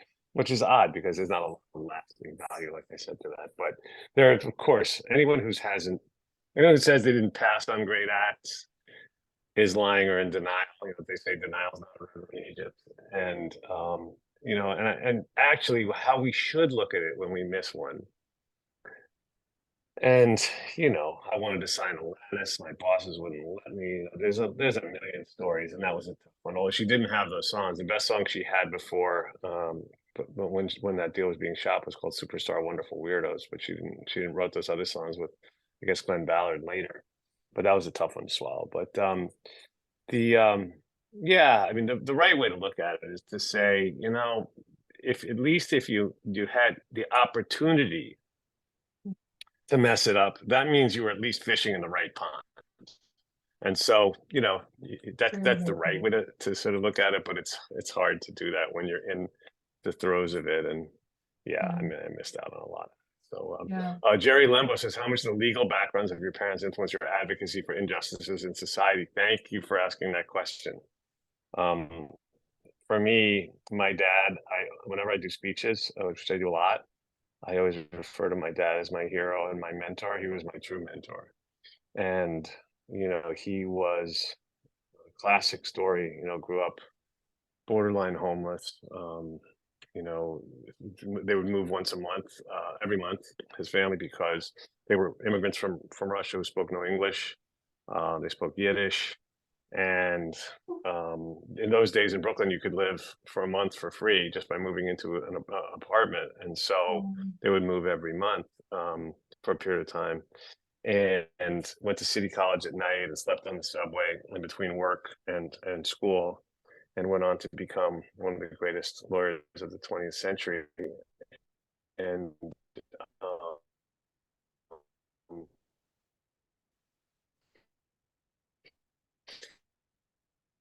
odd because there's not a lot of lasting value, like I said, to that. But there, of course, anyone who says they didn't pass on great acts is lying or in denial. You know, they say denial is not a river in Egypt. And you know, and actually how we should look at it when we miss one. And you know, I wanted to sign Alanis, my bosses wouldn't let me. There's a million stories, and that was a tough one. Although she didn't have those songs, the best song she had before, but when that deal was being shot was called Superstar Wonderful Weirdos. But she didn't wrote those other songs with, I guess, Glenn Ballard later. But that was a tough one to swallow. But the yeah, I mean, the right way to look at it is to say, you know, if at least if you had the opportunity to mess it up, that means you were at least fishing in the right pond. And so, you know, that's the right way to sort of look at it, but it's hard to do that when you're in the throes of it. And yeah, I mean, I missed out on a lot. So Jerry Lembo says, how much the legal backgrounds of your parents influence your advocacy for injustices in society? Thank you for asking that question. For me, my dad, whenever I do speeches, which I do a lot, I always refer to my dad as my hero and my mentor. He was my true mentor. And, you know, he was a classic story, you know, grew up borderline homeless. You know, they would move once a month, every month, his family, because they were immigrants from Russia who spoke no English. They spoke Yiddish. And in those days in Brooklyn, you could live for a month for free just by moving into an apartment. And so they would move every month for a period of time, and went to City College at night and slept on the subway in between work and school, and went on to become one of the greatest lawyers of the 20th century. And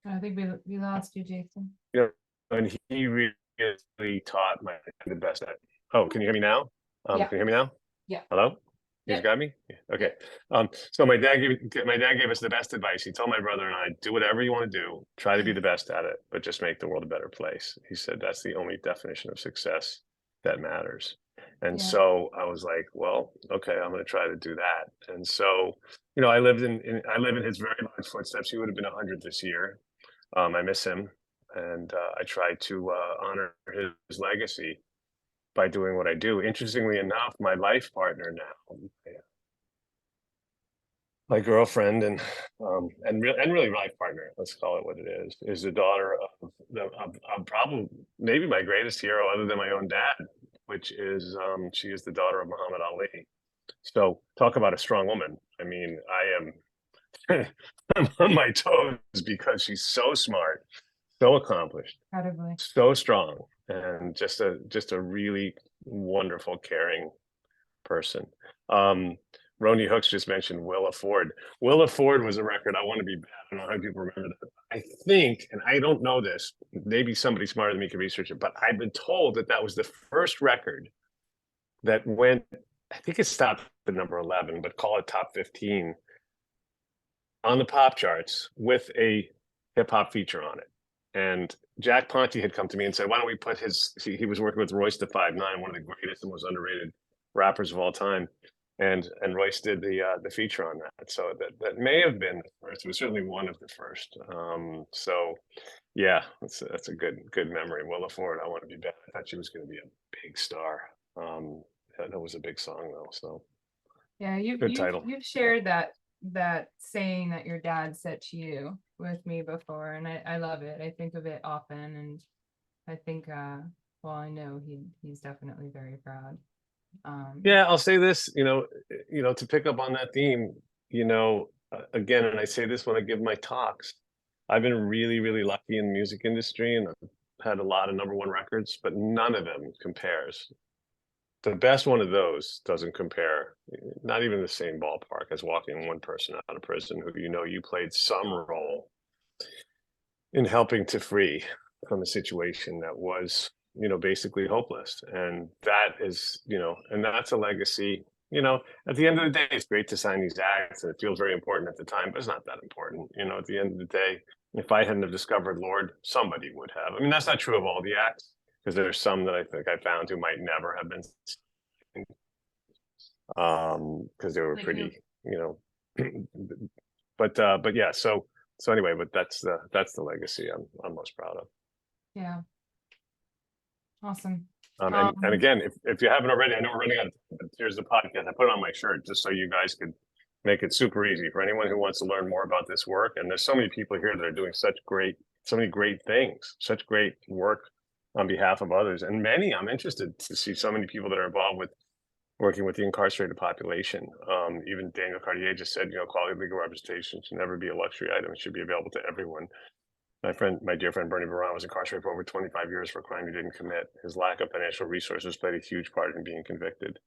I think we lost you, Jason. you know, and he really taught the best at. Oh, can you hear me now? Yeah. Can you hear me now? Yeah. Hello? You Yeah. got me? Yeah. Okay. So my dad gave us the best advice. He told my brother and I, do whatever you want to do, try to be the best at it, but just make the world a better place. He said that's the only definition of success that matters. And so I was like, well, okay, I'm going to try to do that. And so, you know, I live in his very large footsteps. He would have been 100 this year. I miss him, and I try to honor his legacy by doing what I do. Interestingly enough, my life partner now, my girlfriend and really life partner, let's call it what it is the daughter of probably maybe my greatest hero other than my own dad, which is she is the daughter of Muhammad Ali. So talk about a strong woman. I mean, I'm on my toes because she's so smart, so accomplished, Incredibly. so strong, and just a really wonderful, caring person. Roni Hooks just mentioned Willa Ford. Willa Ford was a record, I Want to Be Bad. I don't know how people remember that. I think, and I don't know this, maybe somebody smarter than me can research it, but I've been told that was the first record that went, I think it stopped at number 11, but call it top 15 on the pop charts with a hip hop feature on it. And Jack Ponte had come to me and said, why don't we put he was working with Royce da 5'9", one of the greatest and most underrated rappers of all time. And Royce did the feature on that. So that may have been the first. It was certainly one of the first. So yeah, that's a good memory. Willa Ford, I Want to Be Bad. I thought she was going to be a big star. That was a big song though. So yeah, you've shared that saying that your dad said to you with me before, and I love it. I think of it often, and I think well, I know he's definitely very proud. Yeah, I'll say this, you know, to pick up on that theme, you know, again, and I say this when I give my talks, I've been really, really lucky in the music industry, and I've had a lot of number one records, but none of them compares. The best one of those doesn't compare, not even the same ballpark as walking one person out of prison who you played some role in helping to free from a situation that was, basically hopeless. And that is, and that's a legacy. At the end of the day, it's great to sign these acts, and it feels very important at the time, but it's not that important. At the end of the day, if I hadn't have discovered Lord, somebody would have. I mean, that's not true of all the acts, because there's some that I think I found who might never have been, because they were Like pretty, but yeah. So anyway, but that's the legacy I'm most proud of. Yeah. Awesome. And again, if you haven't already, I know we're running out of time, but here's the podcast. I put it on my shirt just so you guys could make it super easy for anyone who wants to learn more about this work. And there's so many people here that are doing so many great things, such great work on behalf of others. And many, I'm interested to see so many people that are involved with working with the incarcerated population. Even Daniel Cartier just said, quality legal representation should never be a luxury item. It should be available to everyone. My dear friend Bernie Baran was incarcerated for over 25 years for a crime he didn't commit. His lack of financial resources played a huge part in being convicted.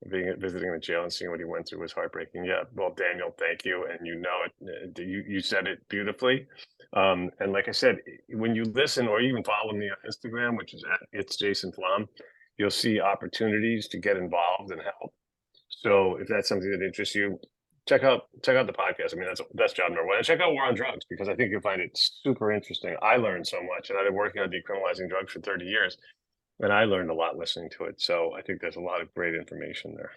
Visiting the jail and seeing what he went through was heartbreaking. Yeah, well, Daniel, thank you, and you said it beautifully. And like I said, when you listen or even follow me on Instagram, which is it's Jason Flom, you'll see opportunities to get involved and help. So if that's something that interests you, check out the podcast. I mean, that's job number one. And check out War on Drugs, because I think you'll find it super interesting. I learned so much, and I've been working on decriminalizing drugs for 30 years, and I learned a lot listening to it. So I think there's a lot of great information there.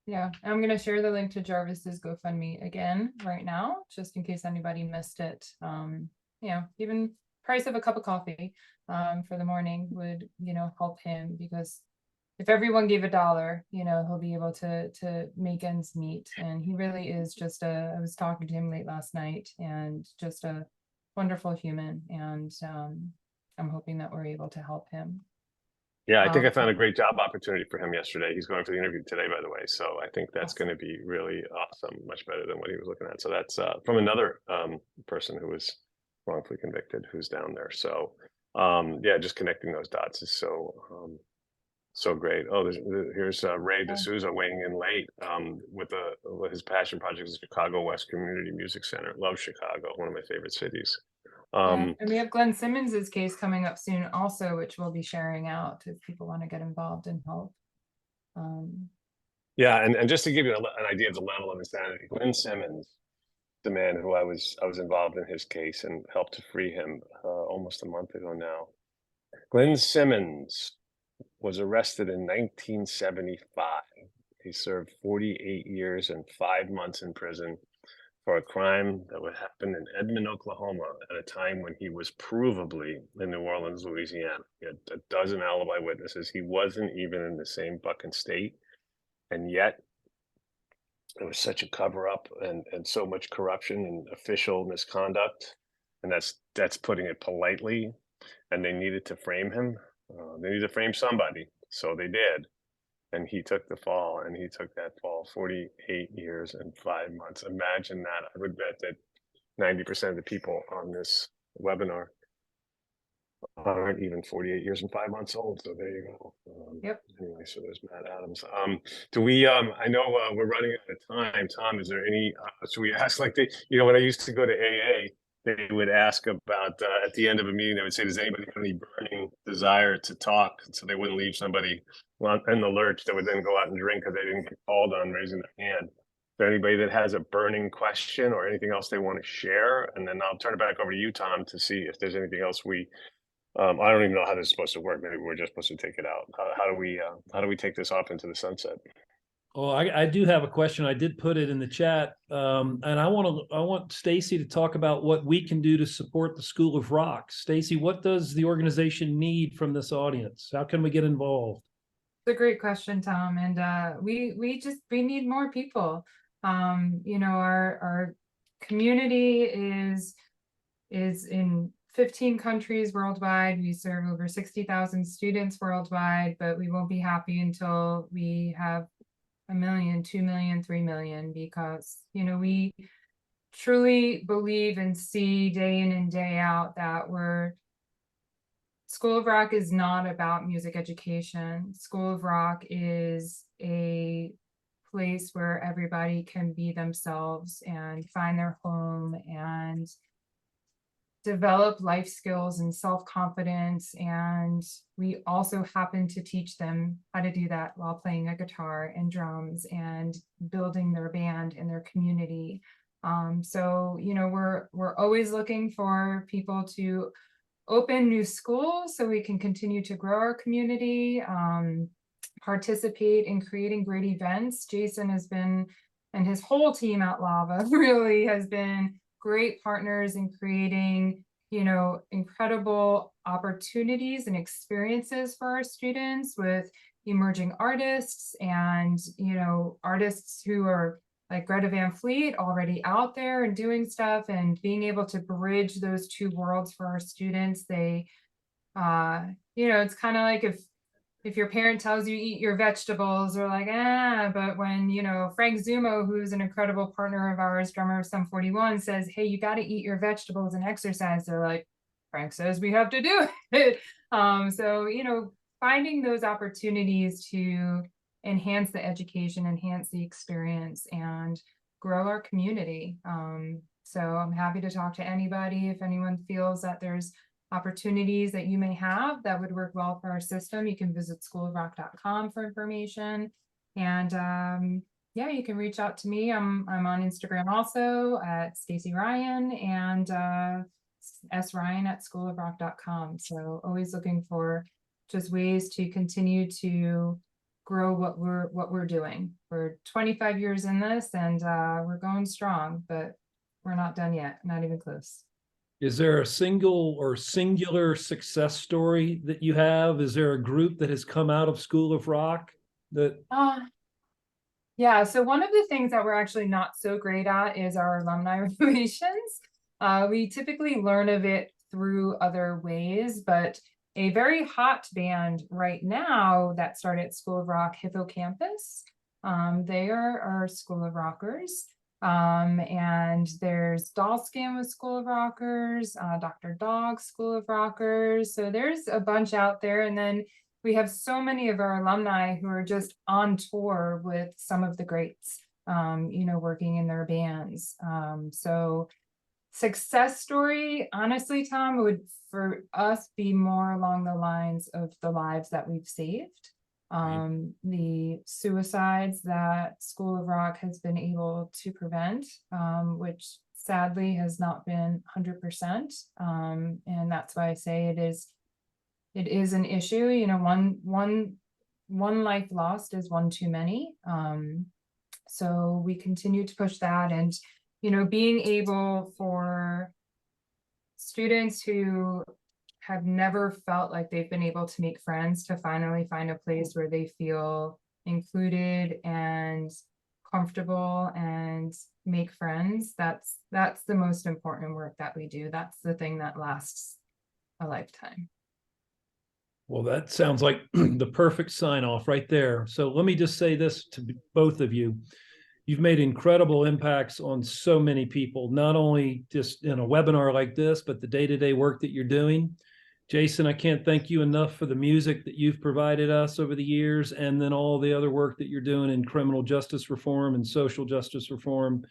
Yeah, I'm going to share the link to Jarvis's GoFundMe again right now, just in case anybody missed it. Even price of a cup of coffee for the morning would, help him, because if everyone gave $1, he'll be able to make ends meet. And he really is just I was talking to him late last night, and just a wonderful human. And I'm hoping that we're able to help him. Yeah, I think I found a great job opportunity for him yesterday. He's going for the interview today, by the way. So I think that's going to be really awesome, much better than what he was looking at. So that's from another person who was wrongfully convicted, who's down there. So yeah, just connecting those dots is so great. Oh, here's Ray D'Souza weighing in late with his passion project is Chicago West Community Music Center. Love Chicago, one of my favorite cities. And we have Glenn Simmons's case coming up soon also, which we'll be sharing out if people want to get involved and help. Yeah, and just to give you an idea of the level of insanity, Glenn Simmons, the man who I was involved in his case and helped to free him almost a month ago now. Glenn Simmons was arrested in 1975. He served 48 years and 5 months in prison for a crime that would happen in Edmond, Oklahoma, at a time when he was provably in New Orleans, Louisiana. He had a dozen alibi witnesses. He wasn't even in the same fucking state. And yet, there was such a cover-up and so much corruption and official misconduct. And that's putting it politely. And they needed to frame him. They needed to frame somebody. So they did. And he took the fall, and he took that fall 48 years and 5 months. Imagine that. I would bet that 90% of the people on this webinar aren't even 48 years and 5 months old. So there you go. Yep. Anyway, so there's Matt Adams. Do we, I know we're running out of time. Tom, is there any, should we ask like when I used to go to AA, they would ask about, at the end of a meeting, they would say, does anybody have any burning desire to talk? So they wouldn't leave somebody in the lurch that would then go out and drink because they didn't get called on raising their hand. Is there anybody that has a burning question or anything else they want to share? And then I'll turn it back over to you, Tom, to see if there's anything else I don't even know how this is supposed to work. Maybe we're just supposed to take it out. How do we take this off into the sunset? Oh, I do have a question. I did put it in the chat, and I want Stacey to talk about what we can do to support the School of Rock. Stacey, what does the organization need from this audience? How can we get involved? It's a great question, Tom. And we need more people. Our community is in 15 countries worldwide. We serve over 60,000 students worldwide, but we won't be happy until we have 1 million, 2 million, 3 million, because we truly believe and see day in and day out that School of Rock is not about music education. School of Rock is a place where everybody can be themselves and find their home and develop life skills and self-confidence. And we also happen to teach them how to do that while playing a guitar and drums and building their band in their community. So, you know, we're always looking for people to open new schools so we can continue to grow our community, participate in creating great events. Jason has been, and his whole team at Lava really has been great partners in creating, you know, incredible opportunities and experiences for our students with emerging artists and, you know, artists who are like Greta Van Fleet already out there and doing stuff, and being able to bridge those two worlds for our students. They, you know, it's kind of like if your parent tells you eat your vegetables, or like, but when, you know, Frank Zumo, who's an incredible partner of ours, drummer of Sum 41, says, hey, you got to eat your vegetables and exercise, they're like, Frank says we have to do it. So, you know, finding those opportunities to enhance the education, enhance the experience, and grow our community. So I'm happy to talk to anybody. If anyone feels that there's opportunities that you may have that would work well for our system, you can visit schoolofrock.com for information. And yeah, you can reach out to me. I'm on Instagram also at Stacey Ryan, and sryan@schoolofrock.com. So always looking for just ways to continue to grow what we're doing. We're 25 years in this, and we're going strong, but we're not done yet, not even close. Is there a single or singular success story that you have? Is there a group that has come out of School of Rock that? Yeah, so one of the things that we're actually not so great at is our alumni relations. We typically learn of it through other ways, but a very hot band right now that started at School of Rock, Hippocampus. They are our School of Rockers. And there's Dollskin with School of Rockers, Dr. Dog School of Rockers. So there's a bunch out there. And then we have so many of our alumni who are just on tour with some of the greats, you know, working in their bands. So success story, honestly, Tom, would for us be more along the lines of the lives that we've saved. The suicides that School of Rock has been able to prevent, which sadly has not been 100%. And that's why I say it is an issue. You know, one life lost is one too many. So we continue to push that, and, you know, being able for students who have never felt like they've been able to make friends to finally find a place where they feel included and comfortable and make friends. That's the most important work that we do. That's the thing that lasts a lifetime. Well, that sounds like the perfect sign off right there. So let me just say this to both of you. You've made incredible impacts on so many people, not only just in a webinar like this, but the day-to-day work that you're doing. Jason, I can't thank you enough for the music that you've provided us over the years, and then all the other work that you're doing in criminal justice reform and social justice reform.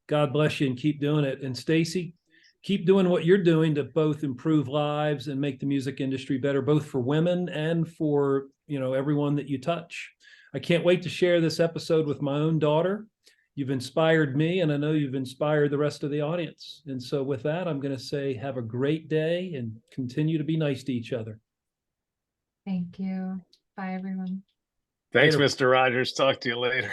God bless you and keep doing it. And Stacey, keep doing what you're doing to both improve lives and make the music industry better, both for women and for, you know, everyone that you touch. I can't wait to share this episode with my own daughter. You've inspired me, and I know you've inspired the rest of the audience. And so with that, I'm going to say have a great day and continue to be nice to each other. Thank you. Bye, everyone. Thanks, Later. Mr. Rogers. Talk to you later.